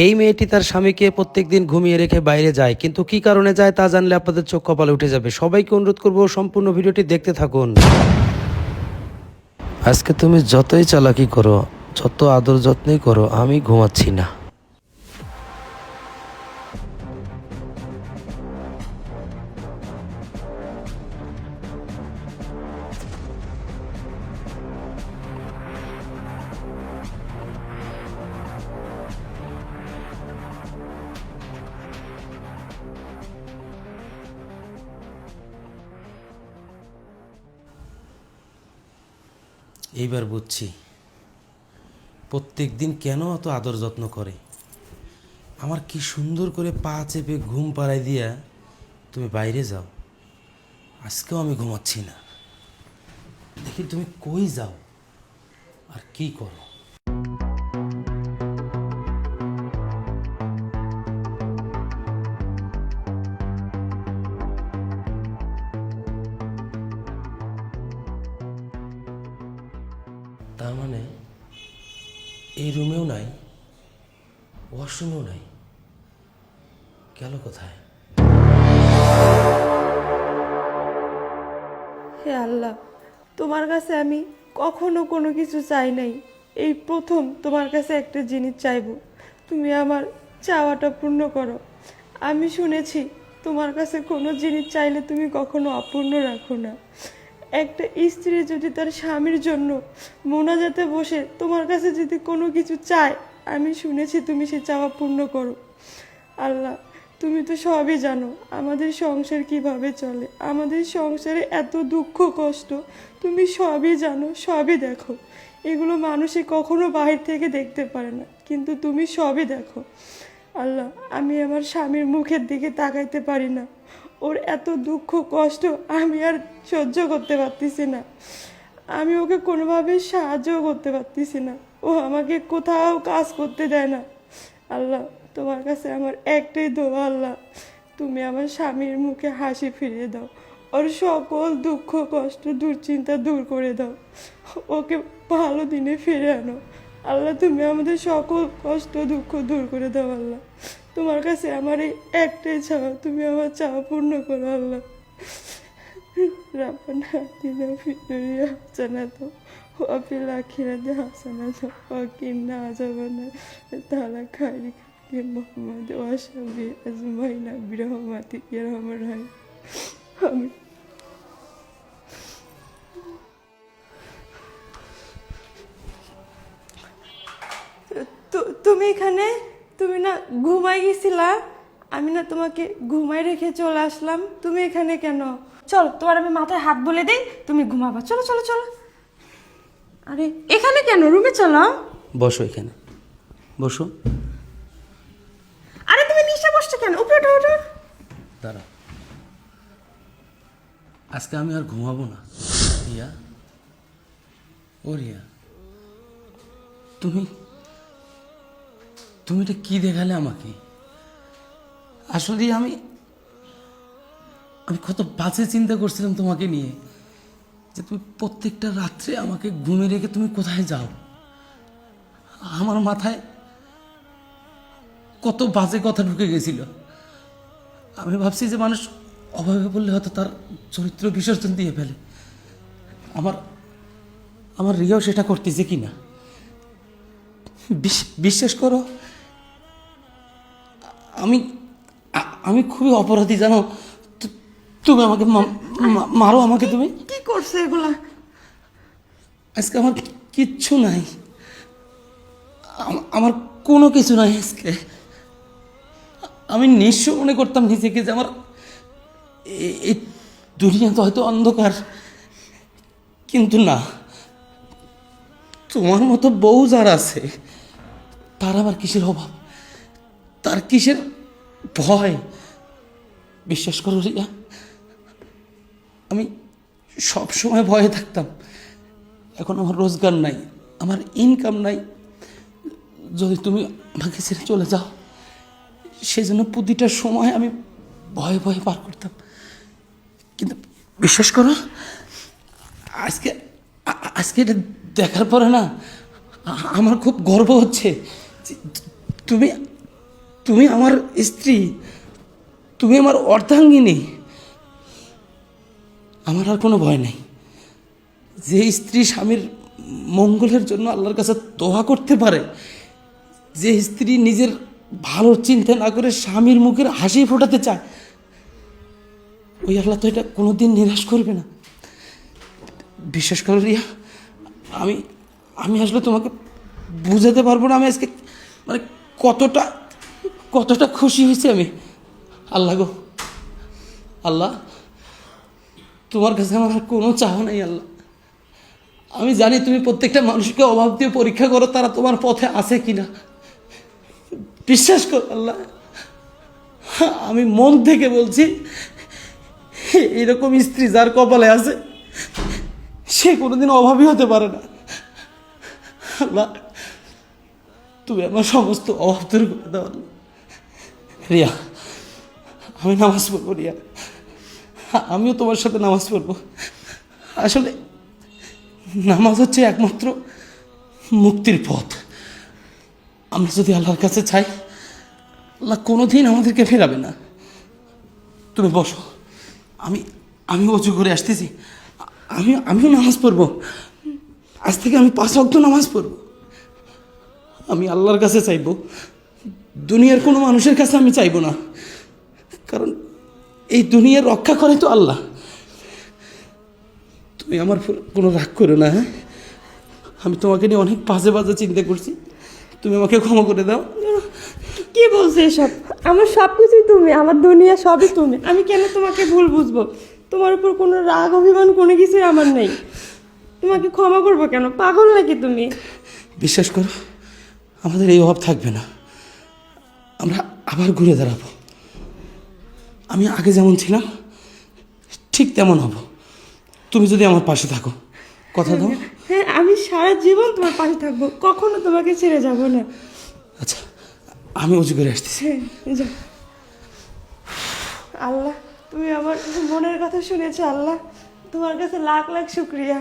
এই মেয়েটি তার স্বামীকে প্রত্যেকদিন ঘুমিয়ে রেখে বাইরে যায়, কিন্তু কি কারণে যায় তা জানলে আপনাদের চোখ কপালে উঠে যাবে। সবাইকে অনুরোধ করব সম্পূর্ণ ভিডিওটি দেখতে থাকুন। আজকে তুমি যতই চালাকি করো, যত আদর যত্নই করো, আমি ঘুমাচ্ছি না। এইবার বুঝছি প্রত্যেক দিন কেন অত আদর যত্ন করে। আমার কি সুন্দর করে পা চেপে ঘুম পাড়ায় দিয়া তুমি বাইরে যাও। আজকেও আমি ঘুমাচ্ছি না। দেখি তুমি কই যাও আর কি করো। তার মানে এই রুমেও নাই, ওয়াশরুমেও নাই, গেল কোথায়? হে আল্লাহ, তোমার কাছে আমি কখনো কোনো কিছু চাই নাই, এই প্রথম তোমার কাছে একটা জিনিস চাইবো। তুমি আমার চাওয়াটা পূর্ণ করো। আমি শুনেছি তোমার কাছে কোনো জিনিস চাইলে তুমি কখনো অপূর্ণ রাখো না। একটা স্ত্রী যদি তার স্বামীর জন্য মোনাজাতে বসে তোমার কাছে যদি কোনো কিছু চায়, আমি শুনেছি তুমি সে চাওয়া পূর্ণ করো। আল্লাহ, তুমি তো সবই জানো আমাদের সংসার কিভাবে চলে, আমাদের সংসারে এত দুঃখ কষ্ট তুমি সবই জানো, সবই দেখো। এগুলো মানুষে কখনো বাহির থেকে দেখতে পারে না, কিন্তু তুমি সবই দেখো। আল্লাহ, আমি আমার স্বামীর মুখের দিকে তাকাইতে পারি না। ওর এত দুঃখ কষ্ট আমি আর সহ্য করতে পারতেছি না। আমি ওকে কোনোভাবে সাহায্যও করতে পারতেছি না। ও আমাকে কোথাও কাজ করতে দেয় না। আল্লাহ, তোমার কাছে আমার একটাই দোয়া, আল্লাহ তুমি আমার স্বামীর মুখে হাসি ফিরিয়ে দাও, ওর সকল দুঃখ কষ্ট দুশ্চিন্তা দূর করে দাও, ওকে ভালো দিনে ফিরে আনো। আল্লাহ, তুমি আমাদের সকল কষ্ট দুঃখ দূর করে দাও। আল্লাহ, তোমার কাছে আমার এই একটাই চাওয়া, তুমি আমার চাওয়া পূর্ণ করো। আল্লাহ, রাব্বানা আতিনা ফিদ দুনিয়া হাসানাতাও ওয়া ফিল আখিরাতি হাসানাতাও ওয়া কিনা আযাবান্নার। তাআলা খাইরি মুহাম্মদ ওয়া সাহবি আজমাইনা বিরহমাতিকা ইয়া আরহামার রাহিম। আমিন। তুমি এখানে, তুমি না ঘুমাই গেছিলা? আমি না তোমাকে ঘুমাই রেখে চলে আসলাম, তুমি এখানে কেন? চল, তোমার আমি মাথায় হাত বলে দিই, তুমি ঘুমাবা। চলো চলো চলো। আরে এখানে কেন? রুমে চলো। বসো, এখানে বসো। আরে তুমি নিচে বসছো কেন? উপরে ওঠো ওঠো। দাঁড়া, আজকে আমি আর ঘুমাবো না। রিয়া, ও রিয়া, তুমি তুমি এটা কি দেখালে আমাকে? আসলে আমি কত বাজে চিন্তা করছিলাম তোমাকে নিয়ে, যে তুমি প্রত্যেকটা রাত্রে আমাকে ঘুমে রেখে তুমি কোথায় যাও। আমার মাথায় কত বাজে কথা ঢুকে গেছিল। আমি ভাবছি যে মানুষ অভাবে পড়লে হয়তো তার চরিত্র বিসর্জন দিয়ে ফেলে। আমার আমার রিয়াও সেটা করতেছে কি না। বিশ্বাস করো, আমি আমি খুবই অপরাধী, জানো। তুমি আমাকে মারো, আমাকে তুমি। কি করছে এগুলা? আজকে আমার কিচ্ছু নাই, আমার কোনো কিছু নাই আজকে। আমি নিঃস্ব মনে করতাম নিজেকে, যে আমার এই দুনিয়া তো হয়তো অন্ধকার, কিন্তু না, তোমার মতো বউ যার আছে তার আবার কিসের অভাব, তার কিসের ভয়। বিশ্বাস করো রিয়া, আমি সব সময় ভয়ে থাকতাম। এখন আমার রোজগার নাই, আমার ইনকাম নাই। যদি তুমি আমাকে ছেড়ে চলে যাও, সেজন্য প্রতিটা সময় আমি ভয়ে ভয়ে পার করতাম। কিন্তু বিশ্বাস করো, আজকে আজকে এটা দেখার পরে না আমার খুব গর্ব হচ্ছে। তুমি তুমি আমার স্ত্রী, তুমি আমার অর্ধাঙ্গিনী। আমার আর কোনো ভয় নেই। যে স্ত্রী স্বামীর মঙ্গলের জন্য আল্লাহর কাছে দোয়া করতে পারে, যে স্ত্রী নিজের ভালো চিন্তা না করে স্বামীর মুখের হাসি ফোটাতে চায়, ওই আল্লাহ তো এটা কোনোদিন নিরাশ করবে না। বিশ্বাস করো রিয়া, আমি আমি আসলে তোমাকে বুঝাতে পারবো না আমি আজকে মানে কতটা কতটা খুশি হয়েছি আমি। আল্লাহ গো, আল্লাহ তোমার কাছে আমার আর কোনো চাওয়া নাই। আল্লাহ, আমি জানি তুমি প্রত্যেকটা মানুষকে অভাব দিয়ে পরীক্ষা করো তারা তোমার পথে আছে কিনা। বিশ্বাস কর আল্লাহ, আমি মন থেকে বলছি, এরকম স্ত্রী যার কপালে আছে সে কোনোদিন অভাবী হতে পারে না। আল্লাহ, তুমি আমার সমস্ত অভাব দূর করে দাও। আল্লাহ, রিয়া আমি নামাজ পড়বো। রিয়া, আমিও তোমার সাথে নামাজ পড়বো। আসলে নামাজ হচ্ছে একমাত্র মুক্তির পথ। আমরা যদি আল্লাহর কাছে চাই, আল্লাহ কোনোদিন আমাদেরকে ফেরাবে না। তুমি বসো, আমি অজু করে আসতেছি। আমিও নামাজ পড়বো। আজ থেকে আমি 5 ওয়াক্ত নামাজ পড়বো। আমি আল্লাহর কাছে চাইবো, দুনিয়ার কোনো মানুষের কাছে আমি চাইবো না। কারণ এই দুনিয়ার রক্ষা করে তো আল্লাহ। তুমি আমার কোনো রাগ করো না, হ্যাঁ? আমি তোমাকে নিয়ে অনেক বাজে বাজে চিন্তা করছি, তুমি আমাকে ক্ষমা করে দাও। কি বলছো এসব? আমার সব কিছুই তুমি, আমার দুনিয়া সবই তুমি। আমি কেন তোমাকে ভুল বুঝবো? তোমার উপর কোনো রাগ অভিমান কোনো কিছুই আমার নেই। তোমাকে ক্ষমা করবো কেন? পাগল নাকি তুমি? বিশ্বাস করো, আমাদের এই অভাব থাকবে না। আমরা আবার ঘুরে দাঁড়াবো। আমি আগে যেমন ছিলাম ঠিক তেমন হব, তুমি যদি আমার পাশে থাকো। কথা দাও। হ্যাঁ, আমি সারা জীবন তোমার পাশে থাকবো, কখনো তোমাকে ছেড়ে যাব না। আচ্ছা, আমি উঁচু করে আসতেছি। হ্যাঁ, যাও। আল্লাহ, তুমি আমার মনের কথা শুনেছো। আল্লাহ, তোমার কাছে লাখ লাখ শুক্রিয়া।